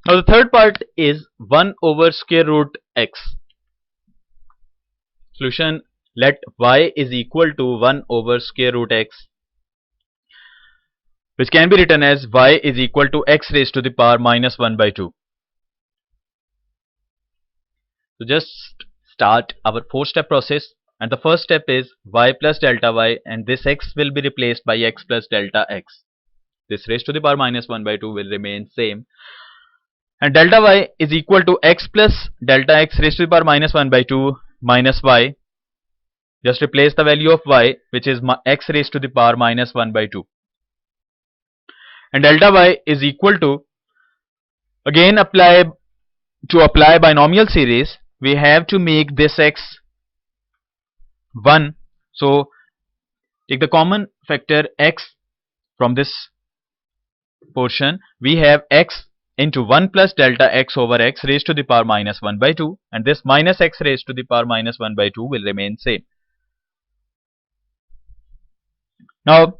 Now the third part is 1 over square root x. Solution: let y is equal to 1 over square root x, which can be written as y is equal to x raised to the power minus 1 by 2. So just start our 4-step process, and the first step is y plus delta y, and this x will be replaced by x plus delta x. This raised to the power minus 1 by 2 will remain same, and delta y is equal to x plus delta x raised to the power minus 1 by 2 minus y. Just replace the value of y, which is x raised to the power minus 1 by 2, and delta y is equal to, again apply binomial series, we have to make this x 1. So take the common factor x from this portion. We have x into 1 plus delta x over x raised to the power minus 1 by 2, and this minus x raised to the power minus 1 by 2 will remain same. Now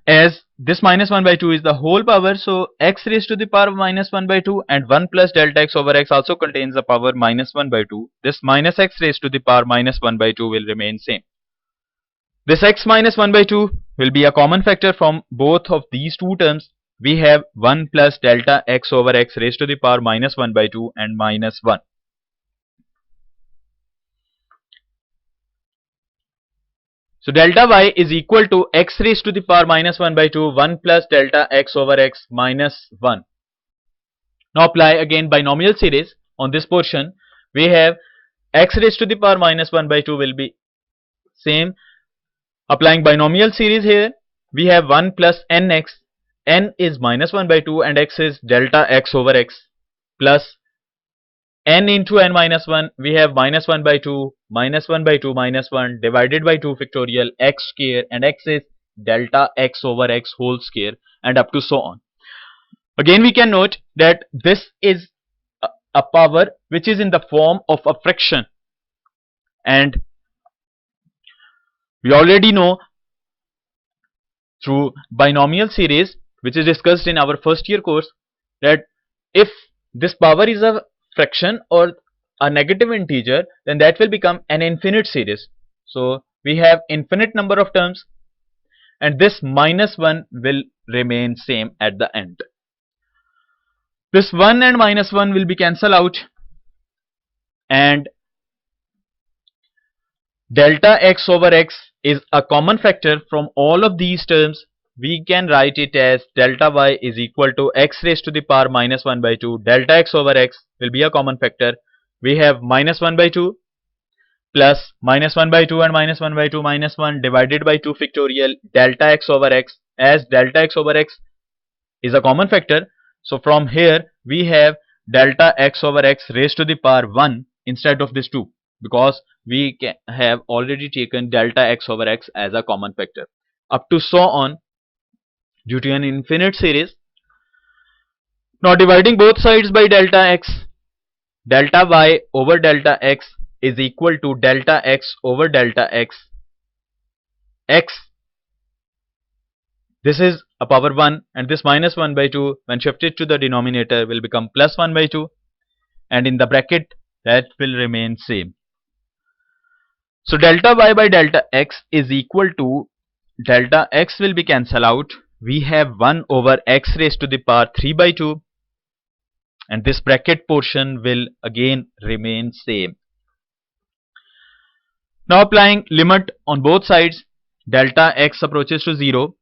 as this minus 1 by 2 is the whole power, so x raised to the power minus 1 by 2 and 1 plus delta x over x also contains the power minus 1 by 2. This minus x raised to the power minus 1 by 2 will remain same. This x minus 1 by 2 will be a common factor from both of these two terms. We have 1 plus delta x over x raised to the power minus 1 by 2 and minus 1. So delta y is equal to x raised to the power minus 1 by 2, 1 plus delta x over x minus 1. Now apply again binomial series on this portion. We have x raised to the power minus 1 by 2 will be same. Applying binomial series here, we have 1 plus nx. N is minus 1 by 2 and x is delta x over x, plus n into n minus 1, we have minus 1 by 2, minus 1 by 2 minus 1 divided by 2 factorial x square, and x is delta x over x whole square, and up to so on. Again we can note that this is a power which is in the form of a fraction, and we already know through binomial series, which is discussed in our first year course, that if this power is a fraction or a negative integer, then that will become an infinite series. So we have infinite number of terms, and this minus 1 will remain same at the end. This 1 and minus 1 will be cancelled out, and delta x over x is a common factor from all of these terms. We can write it as delta y is equal to x raised to the power minus 1 by 2. Delta x over x will be a common factor. We have minus 1 by 2 plus minus 1 by 2 and minus 1 by 2 minus 1 divided by 2 factorial delta x over x, as delta x over x is a common factor. So from here we have delta x over x raised to the power 1 instead of this 2, because we have already taken delta x over x as a common factor. Up to so on, due to an infinite series. Now dividing both sides by delta x, delta y over delta x is equal to delta x over delta x. X, this is a power 1, and this minus 1 by 2 when shifted to the denominator will become plus 1 by 2, and in the bracket that will remain same. So delta y by delta x is equal to, delta x will be cancelled out. We have 1 over x raised to the power 3 by 2, and this bracket portion will again remain same. Now applying limit on both sides, delta x approaches to 0.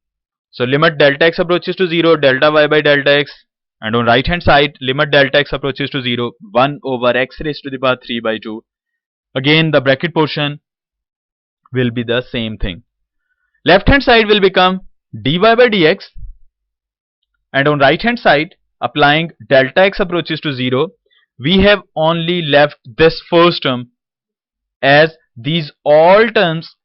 So limit delta x approaches to 0, delta y by delta x, and on right hand side limit delta x approaches to 0, 1 over x raised to the power 3 by 2. Again the bracket portion will be the same thing. Left hand side will become dy by dx, and on right hand side applying delta x approaches to 0, we have only left this first term, as these all terms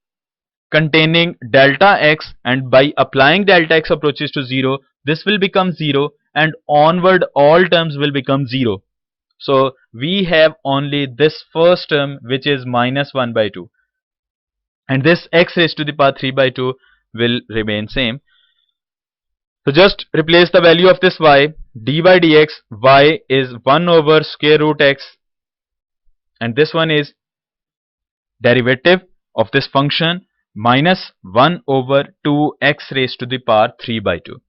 containing delta x, and by applying delta x approaches to 0, this will become 0, and onward all terms will become 0. So we have only this first term, which is minus 1 by 2, and this x raised to the power 3 by 2 will remain same. So just replace the value of this y d by dx, y is 1 over square root x, and this one is derivative of this function minus 1 over 2x raised to the power 3 by 2.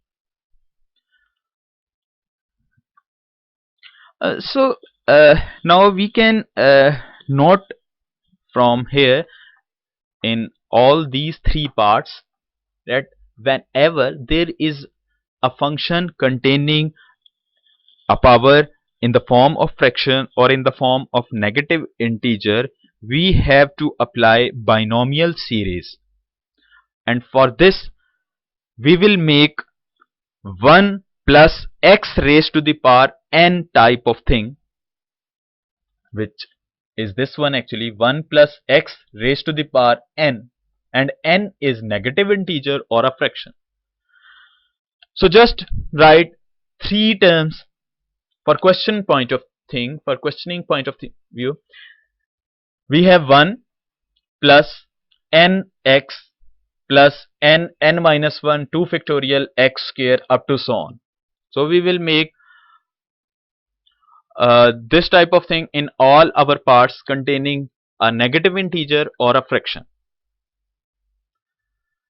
So now we can note from here in all these three parts that whenever there is a function containing a power in the form of fraction or in the form of negative integer, we have to apply binomial series, and for this we will make 1 plus x raised to the power n type of thing, which is this one actually, 1 plus x raised to the power n, and n is negative integer or a fraction. So just write three terms for questioning point of view. We have 1 plus nx plus n minus 1 2 factorial x square up to so on. So we will make this type of thing in all our parts containing a negative integer or a fraction.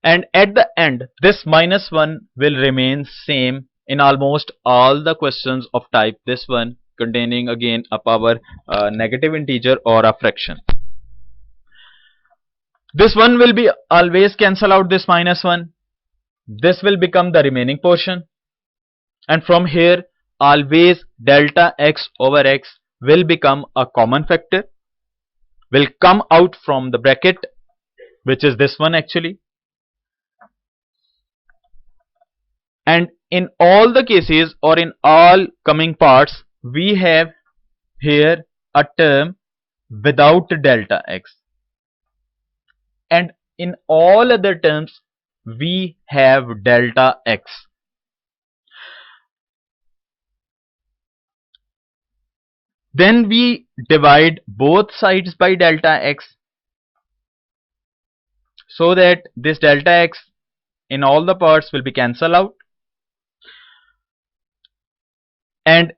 And at the end, this minus 1 will remain same in almost all the questions of type this one containing again a power negative integer or a fraction. This one will be always cancel out this minus 1. This will become the remaining portion. And from here, always delta x over x will become a common factor, will come out from the bracket, which is this one actually. And in all the cases or in all coming parts, we have here a term without delta x. And in all other terms, we have delta x. Then we divide both sides by delta x so that this delta x in all the parts will be cancelled out. And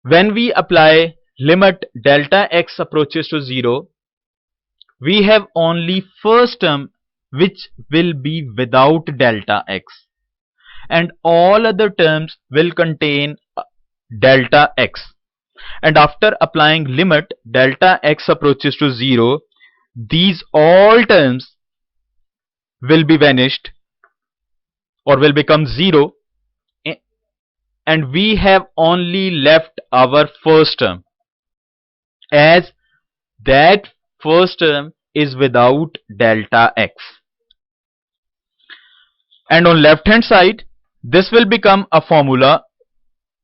when we apply limit delta x approaches to 0, we have only first term which will be without delta x, and all other terms will contain delta x. And after applying limit delta x approaches to 0, these all terms will be vanished or will become 0, and we have only left our first term, as that first term is without delta x. And on left hand side, this will become a formula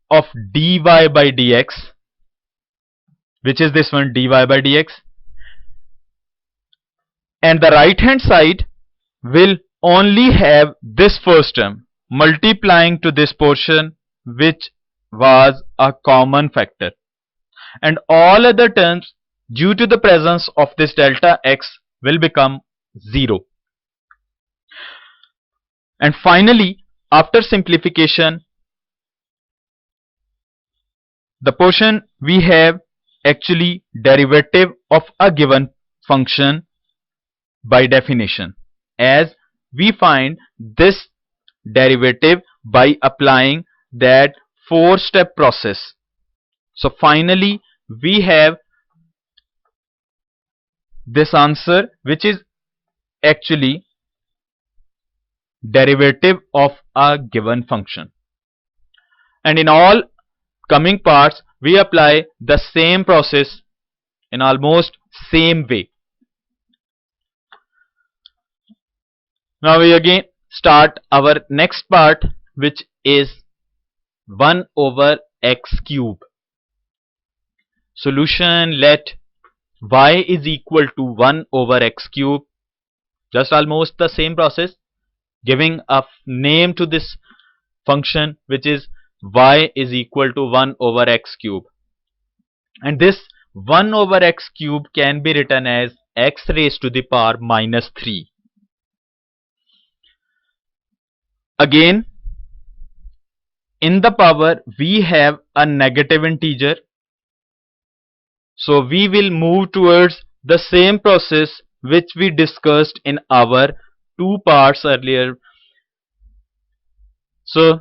of dy by dx, which is this one, dy by dx. And the right hand side will only have this first term multiplying to this portion, which was a common factor, and all other terms due to the presence of this delta x will become 0. And finally, after simplification, the portion we have actually derivative of a given function by definition, as we find this derivative by applying that 4-step process. So finally we have this answer, which is actually derivative of a given function. And in all coming parts, we apply the same process in almost same way. Now we again start our next part, which is 1 over x cube. Solution: let y is equal to 1 over x cube. Just almost the same process, giving a name to this function, which is y is equal to 1 over x cube. And this 1 over x cube can be written as x raised to the power minus 3. Again, in the power we have a negative integer. So we will move towards the same process which we discussed in our two parts earlier. So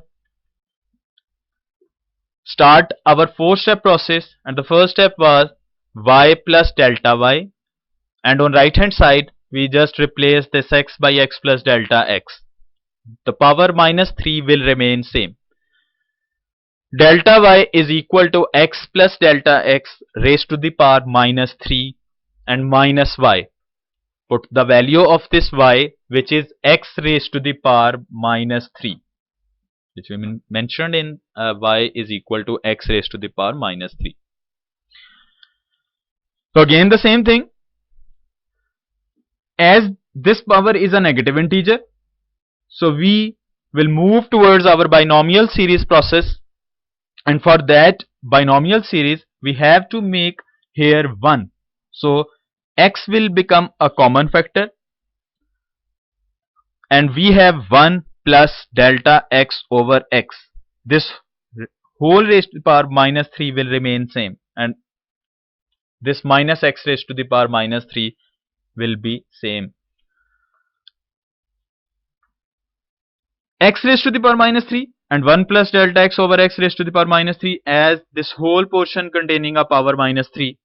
start our 4-step process, and the first step was y plus delta y, and on right hand side we just replace this x by x plus delta x. The power minus 3 will remain same. Delta y is equal to x plus delta x raised to the power minus 3 and minus y. Put the value of this y, which is x raised to the power minus 3, which we mentioned in y is equal to x raised to the power minus 3. So again the same thing, as this power is a negative integer, so we will move towards our binomial series process, and for that binomial series we have to make here 1. So x will become a common factor, and we have 1 plus delta x over x. This whole raised to the power minus 3 will remain same, and this minus x raised to the power minus 3 will be same. X raised to the power minus 3 and 1 plus delta x over x raised to the power minus 3, as this whole portion containing a power minus 3.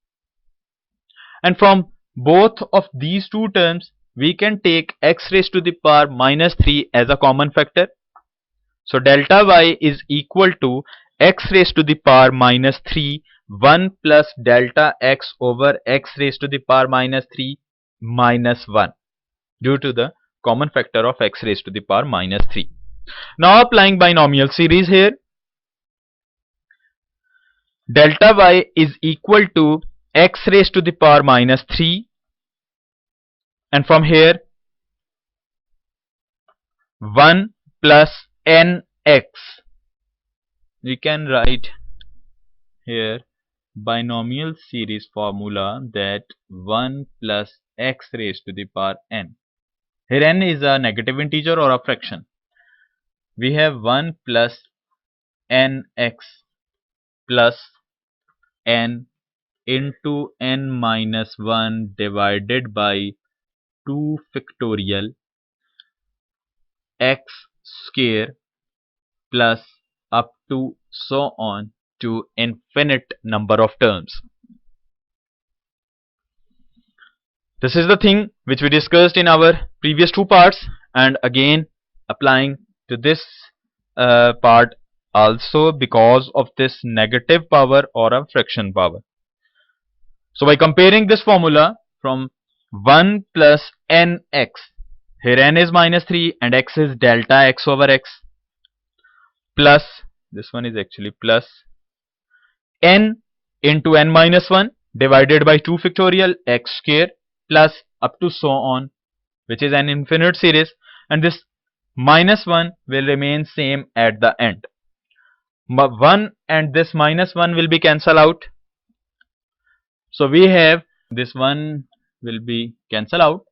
And from both of these two terms we can take x raised to the power minus 3 as a common factor. So delta y is equal to x raised to the power minus 3 1 plus delta x over x raised to the power minus 3 minus 1, due to the common factor of x raised to the power minus 3. Now applying binomial series here, delta y is equal to x raised to the power minus 3, and from here 1 plus nx. We can write here binomial series formula that 1 plus x raised to the power n. Here n is a negative integer or a fraction. We have 1 plus nx plus n into n minus 1 divided by 2 factorial x square plus up to so on to infinite number of terms. This is the thing which we discussed in our previous two parts, and again applying to this part also because of this negative power or a fraction power. So by comparing this formula from 1 plus nx, here n is minus 3 and x is delta x over x, plus, this one is actually plus n into n minus 1 divided by 2 factorial x square plus up to so on, which is an infinite series, and this minus 1 will remain same at the end. 1 and this minus 1 will be cancelled out. So we have this 1 will be cancelled out,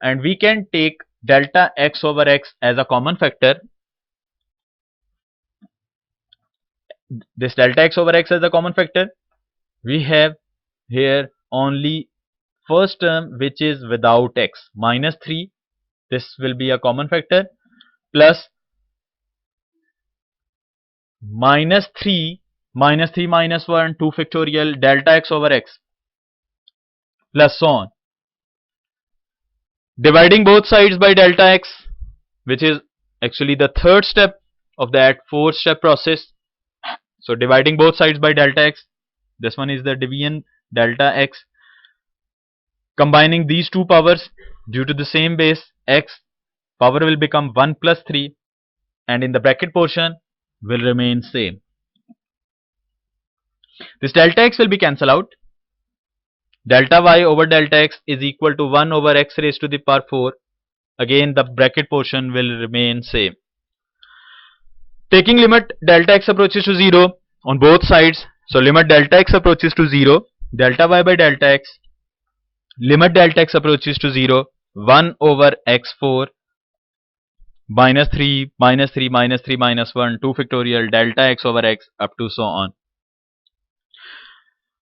and we can take delta x over x as a common factor. This delta x over x as a common factor, we have here only first term which is without x, minus 3. This will be a common factor, plus minus 3 minus 3 minus 1 2 factorial delta x over x, plus so on. Dividing both sides by delta x, which is actually the third step of that 4-step process. So dividing both sides by delta x, this one is the division delta x. Combining these two powers due to the same base x, power will become 1 plus 3, and in the bracket portion will remain same. This delta x will be cancelled out. Delta y over delta x is equal to 1 over x raised to the power 4. Again the bracket portion will remain same. Taking limit delta x approaches to 0 on both sides, so limit delta x approaches to 0, delta y by delta x, limit delta x approaches to 0, 1 over x4 minus 3, minus 3, minus 3, minus 1, 2 factorial, delta x over x, up to so on.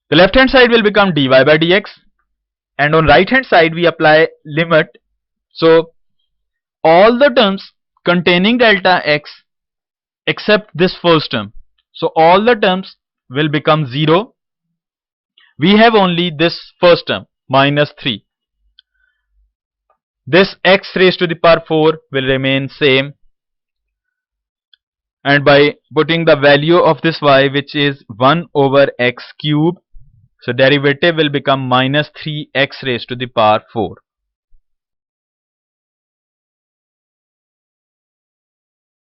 The left hand side will become dy by dx, and on right hand side we apply limit. So all the terms containing delta x except this first term, so all the terms will become 0. We have only this first term, minus 3. This x raised to the power 4 will remain same, and by putting the value of this y, which is 1 over x cube, so derivative will become minus 3x raised to the power 4.